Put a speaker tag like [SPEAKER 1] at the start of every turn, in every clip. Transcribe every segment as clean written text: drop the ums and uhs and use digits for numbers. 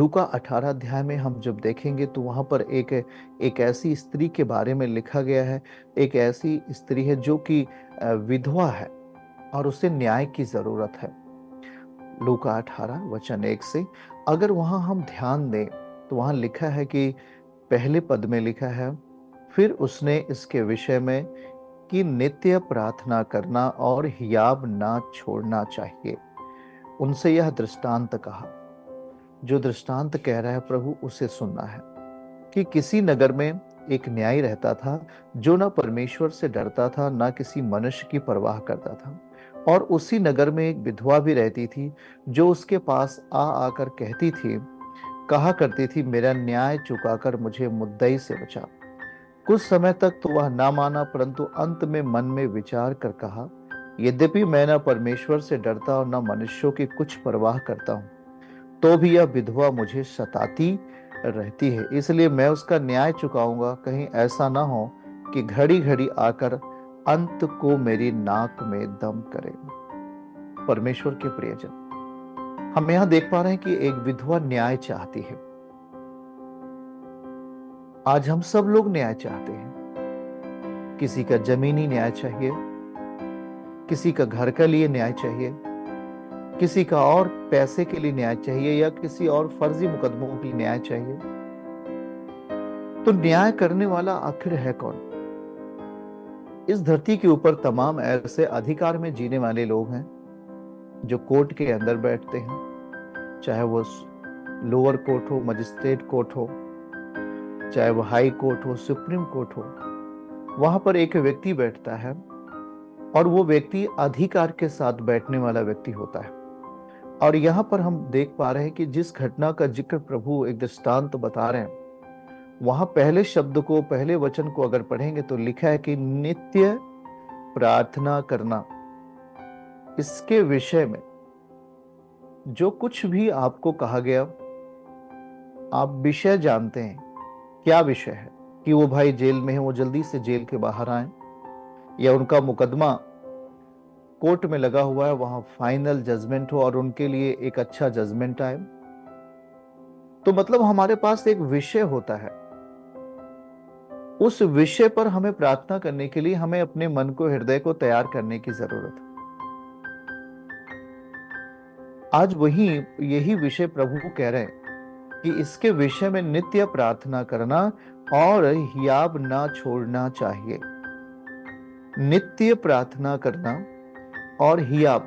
[SPEAKER 1] लूका 18 अध्याय में हम जब देखेंगे तो वहां पर एक ऐसी स्त्री के बारे में लिखा गया है। एक ऐसी स्त्री है जो कि विधवा है और उसे न्याय की जरूरत है। लूका 18 वचन 1 से अगर वहां हम ध्यान दें तो वहां लिखा है कि पहले पद में लिखा है, फिर उसने इसके विषय में कि नित्य प्रार्थना करना और हियाब ना छोड़ना चाहिए, उनसे यह दृष्टांत कहा। जो दृष्टांत कह रहा है प्रभु उसे सुनना है कि किसी नगर में एक न्यायी रहता था जो ना परमेश्वर से डरता था ना किसी मनुष्य की परवाह करता था। और उसी नगर में एक विधवा भी रहती थी जो उसके पास आ आकर कहा करती थी, मेरा न्याय चुकाकर मुझे मुद्दई से बचा। कुछ समय तक तो वह ना माना, परंतु अंत में मन में विचार कर कहा, यद्यपि मैं ना परमेश्वर से डरता और ना मनुष्यों की कुछ परवाह करता हूं, तो भी यह विधवा मुझे सताती रहती है, इसलिए मैं उसका न्याय चुकाऊंगा। कहीं ऐसा ना हो कि घड़ी घड़ी आकर अंत को मेरी नाक में दम करे। परमेश्वर के प्रियजन, हम यहां देख पा रहे हैं कि एक विधवा न्याय चाहती है। आज हम सब लोग न्याय चाहते हैं। किसी का जमीनी न्याय चाहिए, किसी का घर के लिए न्याय चाहिए, किसी का और पैसे के लिए न्याय चाहिए या किसी और फर्जी मुकदमों के लिए न्याय चाहिए। तो न्याय करने वाला आखिर है कौन? इस धरती के ऊपर तमाम ऐसे अधिकार में जीने वाले लोग हैं जो कोर्ट के अंदर बैठते हैं, चाहे वो लोअर कोर्ट हो, मजिस्ट्रेट कोर्ट हो, चाहे वो हाई कोर्ट हो, सुप्रीम कोर्ट हो। वहां पर एक व्यक्ति बैठता है और वो व्यक्ति अधिकार के साथ बैठने वाला व्यक्ति होता है। और यहां पर हम देख पा रहे हैं कि जिस घटना का जिक्र प्रभु एक दृष्टांत बता रहे हैं, वहां पहले शब्द को, पहले वचन को अगर पढ़ेंगे तो लिखा है कि नित्य प्रार्थना करना। इसके विषय में जो कुछ भी आपको कहा गया, आप विषय जानते हैं। क्या विषय है? कि वो भाई जेल में है, वो जल्दी से जेल के बाहर आए, या उनका मुकदमा कोर्ट में लगा हुआ है, वहां फाइनल जजमेंट हो और उनके लिए एक अच्छा जजमेंट आए। तो मतलब हमारे पास एक विषय होता है। उस विषय पर हमें प्रार्थना करने के लिए हमें अपने मन को, हृदय को तैयार करने की जरूरत है। आज यही विषय प्रभु कह रहे हैं कि इसके विषय में नित्य प्रार्थना करना और हियाब ना छोड़ना चाहिए। नित्य प्रार्थना करना और हियाब,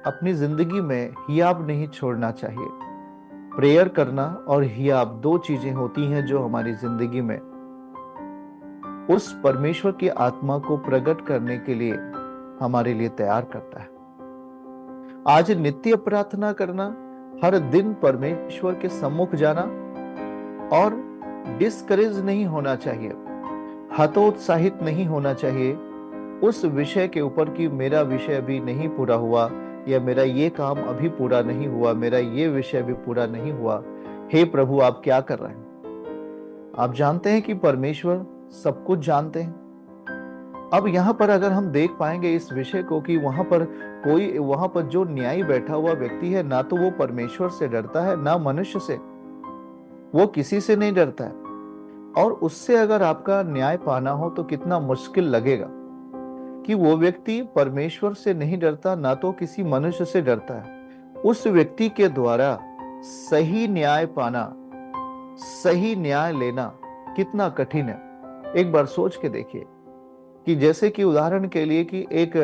[SPEAKER 1] अपनी जिंदगी में हियाब नहीं छोड़ना चाहिए। प्रेयर करना और हियाब दो चीजें होती हैं जो हमारी जिंदगी में उस परमेश्वर की आत्मा को प्रकट करने के लिए हमारे लिए तैयार करता है। आज नित्य प्रार्थना करना, हर दिन परमेश्वर के सम्मुख जाना और डिस्करेज नहीं होना चाहिए, हतोत्साहित नहीं होना चाहिए उस विषय के ऊपर कि मेरा विषय अभी नहीं पूरा हुआ, या मेरा ये काम अभी पूरा नहीं हुआ, मेरा ये विषय भी पूरा नहीं हुआ। हे प्रभु, आप क्या कर रहे हैं? आप जानते हैं कि परमेश्वर सब कुछ जानते हैं। अब यहां पर अगर हम देख पाएंगे इस विषय को कि वहां पर जो न्यायी बैठा हुआ व्यक्ति है, ना तो वो परमेश्वर से डरता है ना मनुष्य से, वो किसी से नहीं डरता है। और उससे अगर आपका न्याय पाना हो तो कितना मुश्किल लगेगा कि वो व्यक्ति परमेश्वर से नहीं डरता, ना तो किसी मनुष्य से डरता है। उस व्यक्ति के द्वारा सही न्याय पाना, सही न्याय लेना कितना कठिन है। एक बार सोच के देखिए कि जैसे कि उदाहरण के लिए कि एक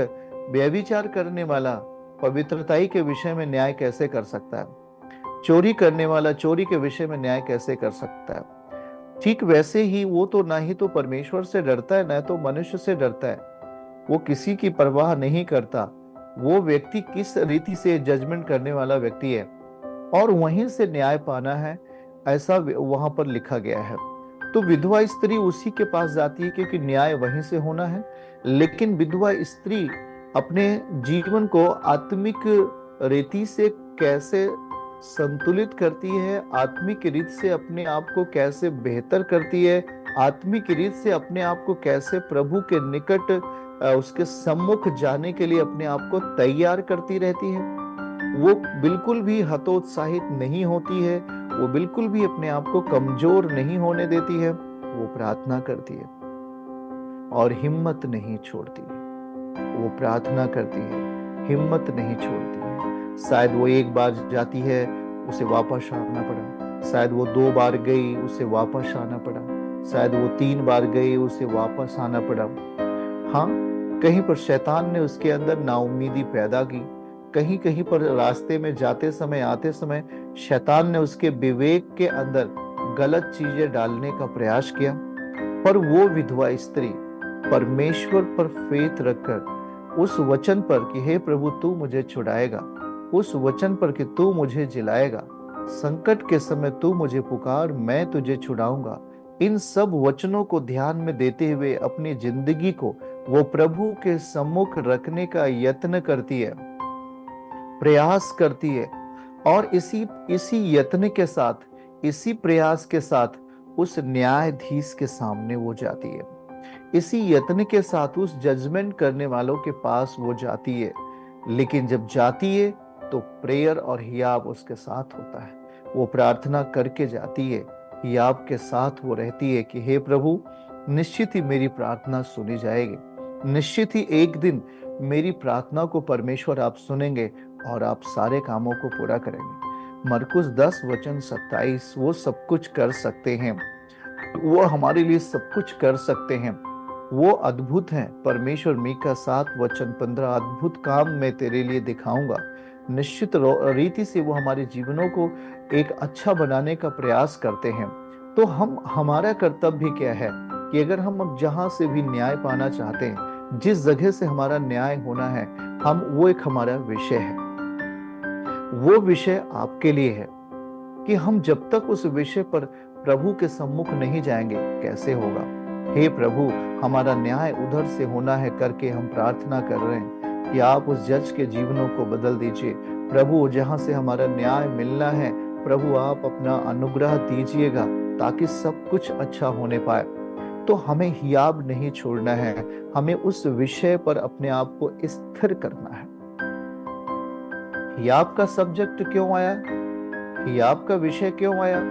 [SPEAKER 1] व्यभिचार करने वाला पवित्रताई के विषय में न्याय कैसे कर सकता है, चोरी करने वाला चोरी के विषय में न्याय कैसे कर सकता है, ठीक वैसे ही वो तो ना ही तो परमेश्वर से डरता है ना तो मनुष्य से डरता है। वो किसी की परवाह नहीं करता। वो व्यक्ति किस रीति से जजमेंट करने वाला व्यक्ति है और वहीं से न्याय पाना है, ऐसा वहां पर लिखा गया है। तो विधवा स्त्री उसी के पास जाती है क्योंकि न्याय वहीं से होना है। लेकिन विधवा स्त्री अपने जीवन को आत्मिक रीति से कैसे संतुलित करती है, आत्मिक रीत से अपने आप को कैसे बेहतर करती है, आत्मिक रीत से अपने आप को कैसे प्रभु के निकट उसके सम्मुख जाने के लिए अपने आप को तैयार करती रहती है। वो बिल्कुल भी हतोत्साहित नहीं होती है, वो बिल्कुल भी अपने आप को कमजोर नहीं होने देती है। वो प्रार्थना करती है और हिम्मत नहीं छोड़ती है। वो प्रार्थना करती है, हिम्मत नहीं छोड़ती है। शायद वो एक बार जाती है, उसे वापस आना पड़ा। शायद वो 2 बार गई, उसे वापस आना पड़ा। शायद वो 3 बार गई, उसे वापस आना पड़ा। हाँ, कहीं पर शैतान ने उसके अंदर नाउमीदी पैदा की। कहीं कहीं पर रास्ते में जाते समय, आते समय शैतान ने उसके विवेक के अंदर गलत चीजें डालने का प्रयास किया। पर वो विधवा स्त्री परमेश्वर पर फेथ रखकर, उस वचन पर कि हे प्रभु तू मुझे छुड़ाएगा, उस वचन पर कि तू मुझे जिलाएगा, संकट के समय तू मुझे पुकार, मैं तुझे छुड़ाऊंगा, इन सब वचनों को ध्यान में देते हुए अपनी जिंदगी को वो प्रभु के सम्मुख रखने का यत्न करती है, प्रयास करती है। और इसी इसी यत्न के साथ, इसी प्रयास के साथ उस न्यायाधीश के सामने वो जाती है। इसी यत्न के साथ उस जजमेंट करने वालों के पास वो जाती है। लेकिन जब जाती है तो प्रेयर और हियाब उसके साथ होता है। वो प्रार्थना करके जाती है, हियाब के साथ वो रहती है कि हे प्रभु, निश्चित ही मेरी प्रार्थना सुनी जाएगी। निश्चित ही एक दिन मेरी प्रार्थना को परमेश्वर आप सुनेंगे और आप सारे कामों को पूरा करेंगे। मरकुस 10:27, वो सब कुछ कर सकते हैं, वो हमारे लिए सब कुछ कर सकते हैं, वो अद्भुत हैं। परमेश्वर मीका 7:15, अद्भुत काम मैं तेरे लिए दिखाऊंगा। निश्चित रीति से वो हमारे जीवनों को एक अच्छा बनाने का प्रयास करते हैं। तो हमारा कर्तव्य क्या है कि अगर हम अब जहां से भी न्याय पाना चाहते हैं, जिस जगह से हमारा न्याय होना है, वो एक हमारा विषय है। वो विषय आपके लिए है कि हम जब तक उस विषय पर प्रभु के सम्मुख नहीं जाएंगे कैसे होगा। हे प्रभु, हमारा न्याय उधर से होना है करके हम प्रार्थना कर रहे हैं कि आप उस जज के जीवनों को बदल दीजिए। प्रभु, जहां से हमारा न्याय मिलना है, प्रभु आप अपना अनुग्रह दीजिएगा ताकि सब कुछ अच्छा होने पाए। तो हमें हियाब नहीं छोड़ना है, हमें उस विषय पर अपने आप को स्थिर करना है। हियाब का सब्जेक्ट क्यों आया? हियाब का विषय क्यों आया?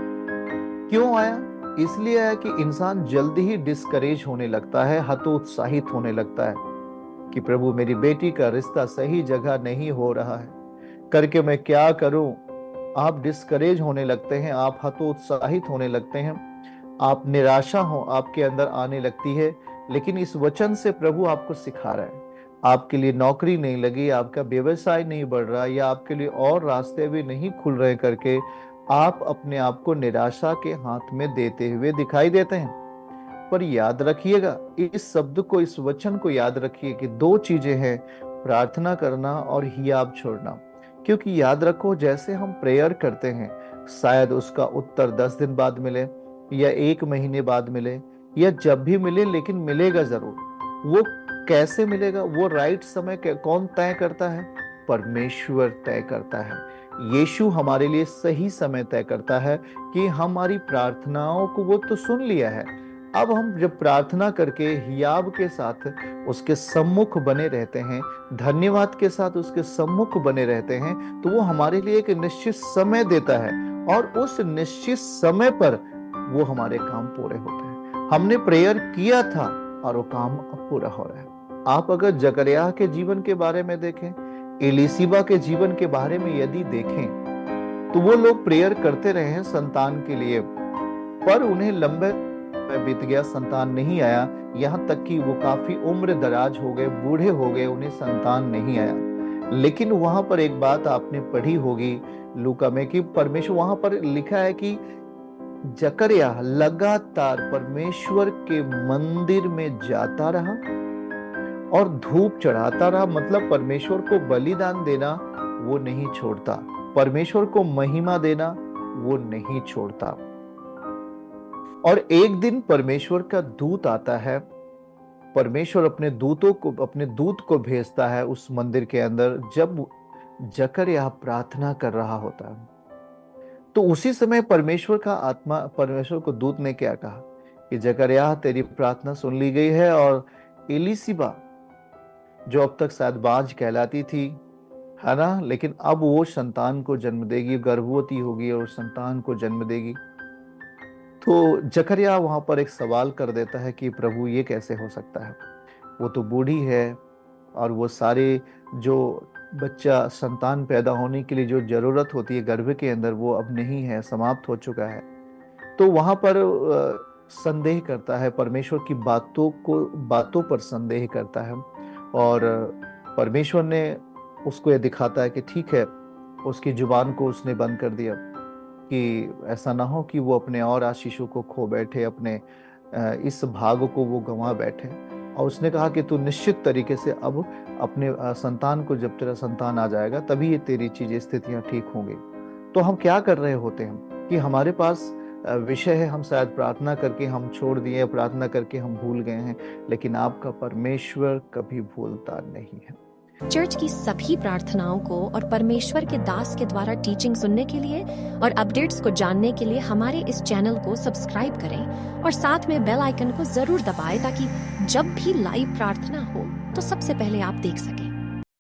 [SPEAKER 1] क्यों आया? इसलिए आया कि इंसान जल्दी ही डिस्करेज होने लगता है, हतोत्साहित होने लगता है कि प्रभु मेरी बेटी का रिश्ता सही जगह नहीं हो रहा है करके मैं क्या करूं। आप डिस्करेज होने लगते हैं, आप हतोत्साहित होने लगते हैं, आप निराशा हो आपके अंदर आने लगती है। लेकिन इस वचन से प्रभु आपको सिखा रहा है, आपके लिए नौकरी नहीं लगी, आपका व्यवसाय नहीं बढ़ रहा, या आपके लिए और रास्ते भी नहीं खुल रहे करके आप अपने आप को निराशा के हाथ में देते हुए दिखाई देते हैं। पर याद रखिएगा, इस शब्द को, इस वचन को याद रखिए कि 2 चीजें हैं, प्रार्थना करना और हियाब छोड़ना। क्योंकि याद रखो, जैसे हम प्रेयर करते हैं, शायद उसका उत्तर 10 दिन बाद मिले या 1 महीने बाद मिले या जब भी मिले, लेकिन मिलेगा जरूर। वो कैसे मिलेगा, वो राइट समय कौन तय करता है? परमेश्वर तय करता है। यीशु हमारे लिए सही समय तय करता है कि हमारी प्रार्थनाओं को वो तो सुन लिया है। अब हम जब प्रार्थना करके हियाब के साथ उसके सम्मुख बने रहते हैं, धन्यवाद के साथ उसके सम्मुख बने रहते हैं, तो वो हमारे लिए एक निश्चित समय देता है और उस निश्चित समय पर वो हमारे काम पूरे होते हैं। हमने प्रेयर किया था और वो काम अब पूरा हो रहा है। आप अगर जकरिया के जीवन के बारे में देखें, एलीशिबा के जीवन के बारे में यदि देखें, तो वो लोग प्रेयर करते रहे हैं संतान के लिए, पर उन्हें लंबे में बीत गया, संतान नहीं आया। यहाँ तक कि वो काफी उम्र दराज हो गए, बूढ़े हो गए, उन्हें संतान नहीं आया। लेकिन वहां पर एक बात आपने पढ़ी होगी लूका में कि परमेश्वर, वहां पर लिखा है कि जकरिया लगातार परमेश्वर के मंदिर में जाता रहा और धूप चढ़ाता रहा। मतलब परमेश्वर को बलिदान देना वो नहीं छोड़ता, परमेश्वर को महिमा देना वो नहीं छोड़ता। और एक दिन परमेश्वर का दूत आता है, परमेश्वर अपने दूत को भेजता है उस मंदिर के अंदर, जब जकरिया प्रार्थना कर रहा होता है। तो उसी समय परमेश्वर को दूत ने क्या कहा कि जकरिया तेरी प्रार्थना सुन ली गई है, और एलीशिबा जो अब तक शायद बाज कहलाती थी, है ना। लेकिन अब वो संतान को जन्म देगी, गर्भवती होगी और संतान को जन्म देगी। तो जकरिया वहां पर एक सवाल कर देता है कि प्रभु ये कैसे हो सकता है, वो तो बूढ़ी है और वो सारे जो बच्चा संतान पैदा होने के लिए जो जरूरत होती है गर्भ के अंदर वो अब नहीं है, समाप्त हो चुका है। तो वहां पर संदेह करता है, परमेश्वर की बातों पर संदेह करता है। और परमेश्वर ने उसको ये दिखाता है कि ठीक है, उसकी जुबान को उसने बंद कर दिया कि ऐसा ना हो कि वो अपने और आशीषों को खो बैठे, अपने इस भाग को वो गंवा बैठे। और उसने कहा कि तू निश्चित तरीके से अब अपने संतान को, जब तेरा संतान आ जाएगा तभी ये तेरी चीजें, स्थितियां ठीक होंगी। तो हम क्या कर रहे होते हैं कि हमारे पास विषय है, हम शायद प्रार्थना करके हम छोड़ दिए, प्रार्थना करके हम भूल गए हैं, लेकिन आपका परमेश्वर कभी भूलता नहीं है।
[SPEAKER 2] चर्च की सभी प्रार्थनाओं को और परमेश्वर के दास के द्वारा टीचिंग सुनने के लिए और अपडेट्स को जानने के लिए हमारे इस चैनल को सब्सक्राइब करें और साथ में बेल आइकन को जरूर दबाएं ताकि जब भी लाइव प्रार्थना हो तो सबसे पहले आप देख सकें।